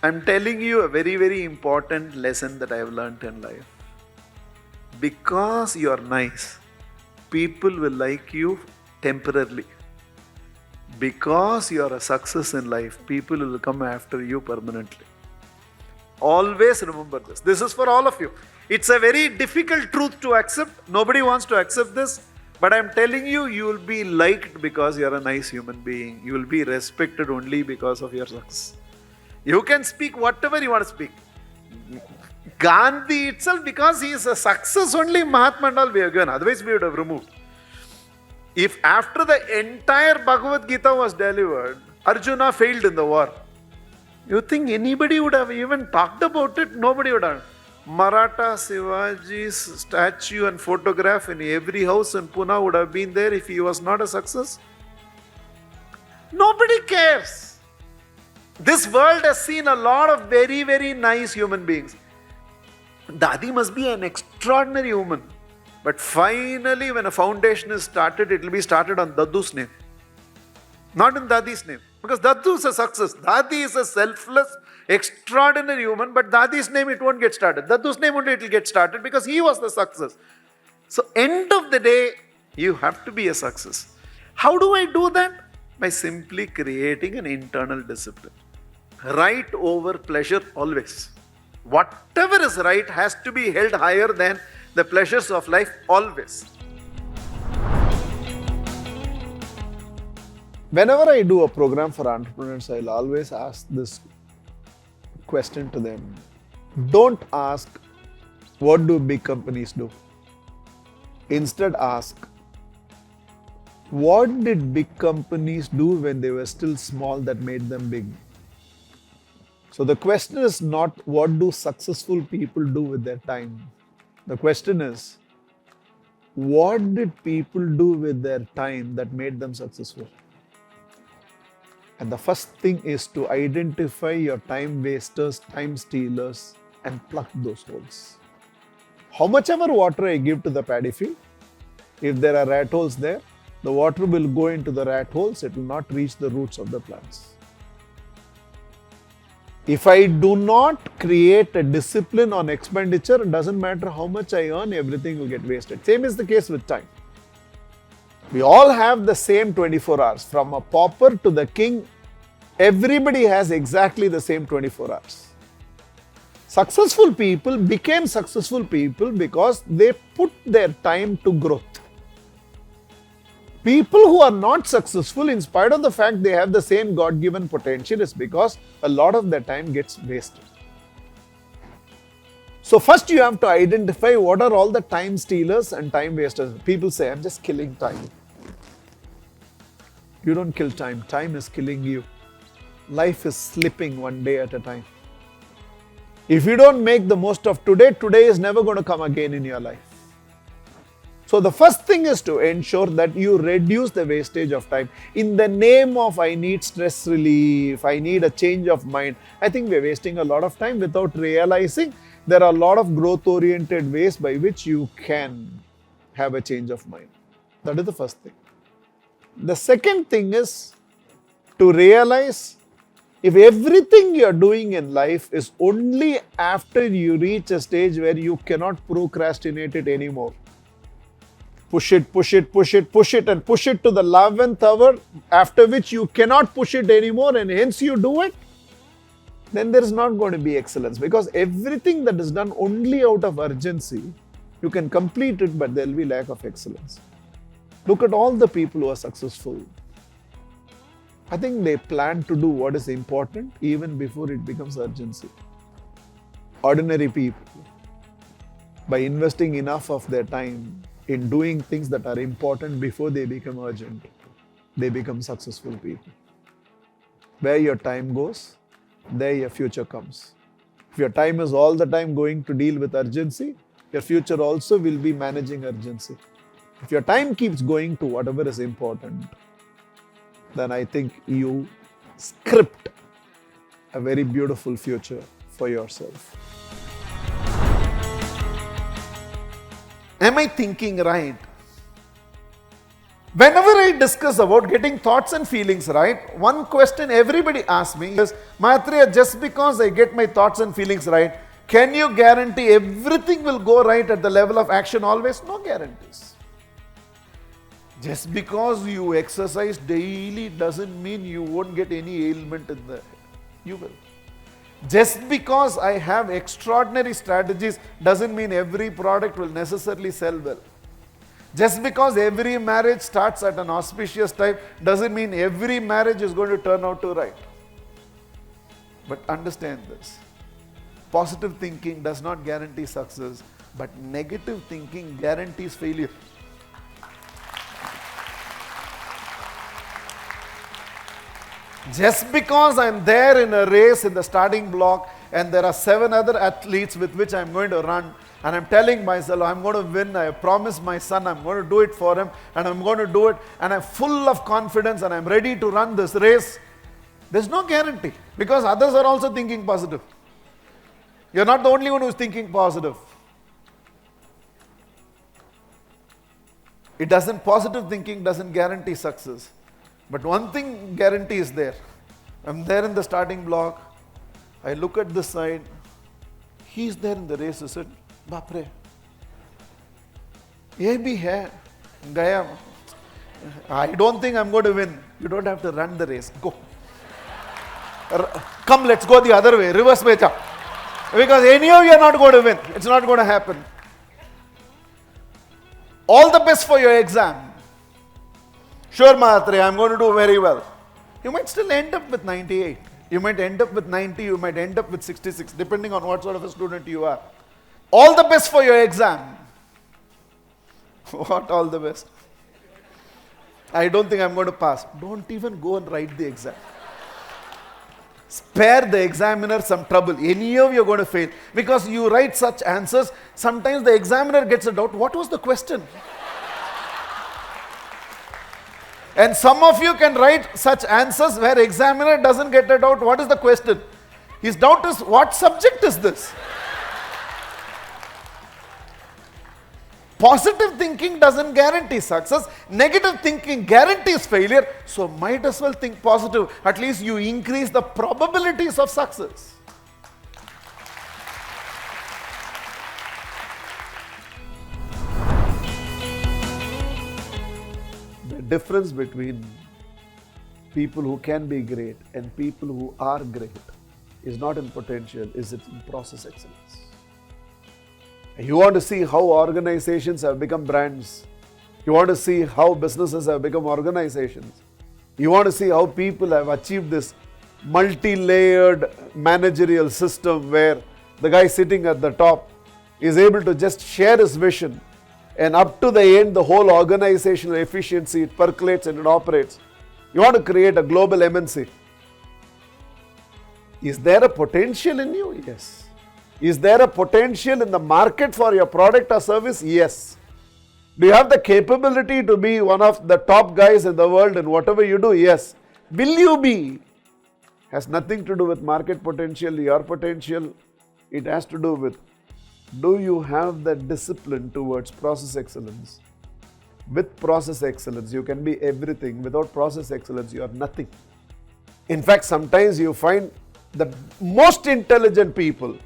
I'm telling you a very, very important lesson that I have learned in life. Because you're nice, people will like you temporarily. Because you're a success in life, people will come after you permanently. Always remember this. This is for all of you. It's a very difficult truth to accept. Nobody wants to accept this. But I'm telling you, you will be liked because you're a nice human being. You will be respected only because of your success. You can speak whatever you want to speak. Gandhi itself, because he is a success only, Mahatma and all we have given. Otherwise, we would have removed. If after the entire Bhagavad Gita was delivered, Arjuna failed in the war, you think anybody would have even talked about it? Nobody would have. Maratha Shivaji's statue and photograph in every house in Pune would have been there if he was not a success. Nobody cares. This world has seen a lot of very, very nice human beings. Dadi must be an extraordinary woman. But finally, when a foundation is started, it will be started on Dadu's name. Not in Dadi's name. Because Dadu is a success. Dadi is a selfless, extraordinary woman, but Dadi's name it won't get started. Dadu's name only it will get started because he was the success. So end of the day, you have to be a success. How do I do that? By simply creating an internal discipline. Right over pleasure always. Whatever is right has to be held higher than the pleasures of life always. Whenever I do a program for entrepreneurs, I'll always ask this question to them. Don't ask, what do big companies do? Instead ask, what did big companies do when they were still small that made them big? So the question is not what do successful people do with their time. The question is, what did people do with their time that made them successful? And the first thing is to identify your time wasters, time stealers, and plug those holes. How much ever water I give to the paddy field, if there are rat holes there, the water will go into the rat holes, it will not reach the roots of the plants. If I do not create a discipline on expenditure, it doesn't matter how much I earn, everything will get wasted. Same is the case with time. We all have the same 24 hours. From a pauper to the king, everybody has exactly the same 24 hours. Successful people became successful people because they put their time to growth. People who are not successful, in spite of the fact they have the same God-given potential, is because a lot of their time gets wasted. So first you have to identify what are all the time stealers and time wasters. People say, I'm just killing time. You don't kill time. Time is killing you. Life is slipping one day at a time. If you don't make the most of today, today is never going to come again in your life. So the first thing is to ensure that you reduce the wastage of time. In the name of I need stress relief, I need a change of mind, I think we're wasting a lot of time without realizing there are a lot of growth-oriented ways by which you can have a change of mind. That is the first thing. The second thing is to realize if everything you're doing in life is only after you reach a stage where you cannot procrastinate it anymore. Push it, push it, push it, push it, and push it to the 11th hour, after which you cannot push it anymore and hence you do it, then there is not going to be excellence. Because everything that is done only out of urgency, you can complete it, but there will be lack of excellence. Look at all the people who are successful. I think they plan to do what is important even before it becomes urgency. Ordinary people, by investing enough of their time in doing things that are important before they become urgent, they become successful people. Where your time goes, there your future comes. If your time is all the time going to deal with urgency, your future also will be managing urgency. If your time keeps going to whatever is important, then I think you script a very beautiful future for yourself. Am I thinking right? Whenever I discuss about getting thoughts and feelings right, one question everybody asks me is, Mahatria, just because I get my thoughts and feelings right, can you guarantee everything will go right at the level of action always? No guarantees. Just because you exercise daily doesn't mean you won't get any ailment in the head. You will. Just because I have extraordinary strategies doesn't mean every product will necessarily sell well. Just because every marriage starts at an auspicious time doesn't mean every marriage is going to turn out to right. But understand this. Positive thinking does not guarantee success, but negative thinking guarantees failure. Just because I'm there in a race in the starting block and there are 7 other athletes with which I'm going to run, and I'm telling myself I'm going to win, I promised my son I'm going to do it for him, and I'm going to do it, and I'm full of confidence and I'm ready to run this race, there's no guarantee, because others are also thinking positive. You're not the only one who's thinking positive. Positive thinking doesn't guarantee success. But one thing guarantee is there. I'm there in the starting block. I look at this side. He's there in the race. I said, Bapre. Ye bhi hai. Gaya. I don't think I'm going to win. You don't have to run the race. Go. Come, let's go the other way. Reverse mein ja. Because any of you are not going to win. It's not going to happen. All the best for your exam. Sure, Mahatria, I'm going to do very well. You might still end up with 98. You might end up with 90. You might end up with 66, depending on what sort of a student you are. All the best for your exam. What all the best? I don't think I'm going to pass. Don't even go and write the exam. Spare the examiner some trouble. Any of you are going to fail. Because you write such answers, sometimes the examiner gets a doubt. What was the question? And some of you can write such answers where examiner doesn't get a doubt. What is the question? His doubt is, what subject is this? Positive thinking doesn't guarantee success. Negative thinking guarantees failure. So might as well think positive. At least you increase the probabilities of success. The difference between people who can be great and people who are great is not in potential, is it in process excellence. You want to see how organizations have become brands. You want to see how businesses have become organizations. You want to see how people have achieved this multi-layered managerial system where the guy sitting at the top is able to just share his vision, and up to the end, the whole organizational efficiency, it percolates and it operates. You want to create a global MNC. Is there a potential in you? Yes. Is there a potential in the market for your product or service? Yes. Do you have the capability to be one of the top guys in the world in whatever you do? Yes. Will you be? Has nothing to do with market potential, your potential. It has to do with, do you have the discipline towards process excellence? With process excellence, you can be everything. Without process excellence, you are nothing. In fact, sometimes you find the most intelligent people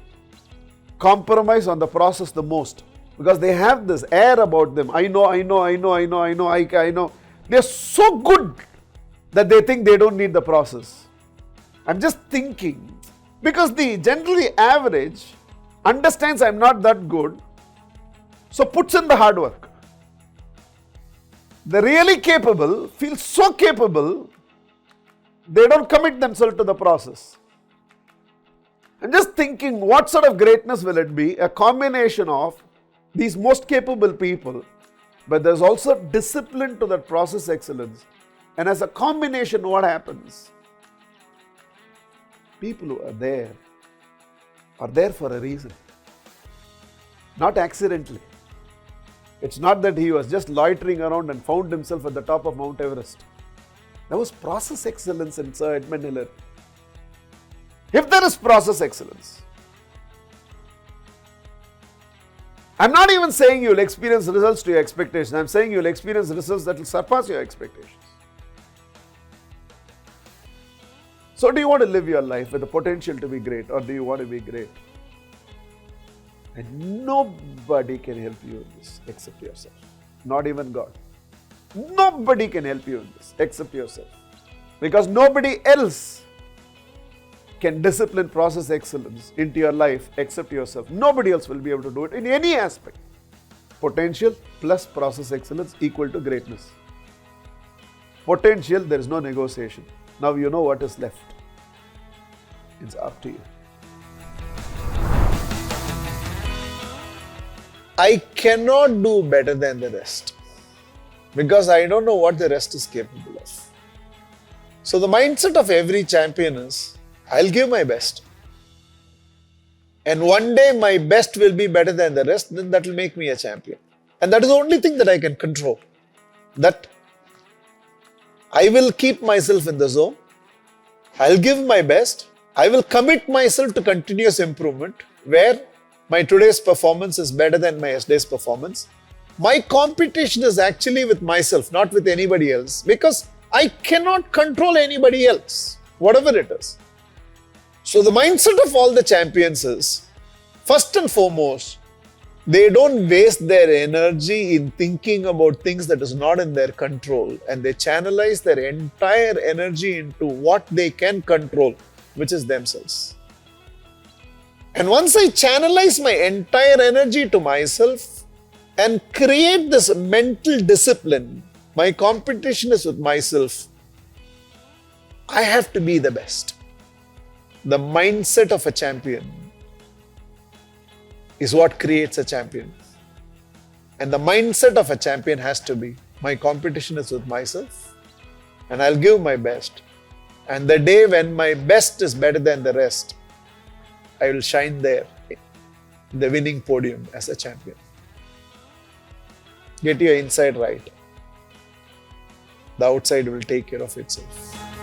compromise on the process the most, because they have this air about them. I know. They're so good that they think they don't need the process. I'm just thinking, because the generally average understands I'm not that good, so puts in the hard work. The really capable feel so capable, they don't commit themselves to the process. I'm just thinking, what sort of greatness will it be? A combination of these most capable people, but there's also discipline to that process excellence. And as a combination, what happens? People who are there for a reason. Not accidentally. It's not that he was just loitering around and found himself at the top of Mount Everest. There was process excellence in Sir Edmund Hillary. If there is process excellence, I'm not even saying you'll experience results to your expectations. I'm saying you'll experience results that will surpass your expectations. So do you want to live your life with the potential to be great, or do you want to be great? And nobody can help you in this except yourself. Not even God. Nobody can help you in this except yourself. Because nobody else can discipline process excellence into your life except yourself. Nobody else will be able to do it in any aspect. Potential plus process excellence equal to greatness. Potential, there is no negotiation. Now you know what is left. It's up to you. I cannot do better than the rest because I don't know what the rest is capable of. So the mindset of every champion is, I'll give my best. And one day my best will be better than the rest, then that will make me a champion. And that is the only thing that I can control. That I will keep myself in the zone. I'll give my best. I will commit myself to continuous improvement where my today's performance is better than my yesterday's performance. My competition is actually with myself, not with anybody else, because I cannot control anybody else, whatever it is. So the mindset of all the champions is, first and foremost, they don't waste their energy in thinking about things that is not in their control, and they channelize their entire energy into what they can control, which is themselves. And once I channelize my entire energy to myself and create this mental discipline, my competition is with myself. I have to be the best. The mindset of a champion is what creates a champion. And the mindset of a champion has to be, my competition is with myself and I'll give my best. And the day when my best is better than the rest, I will shine there in the winning podium as a champion. Get your inside right. The outside will take care of itself.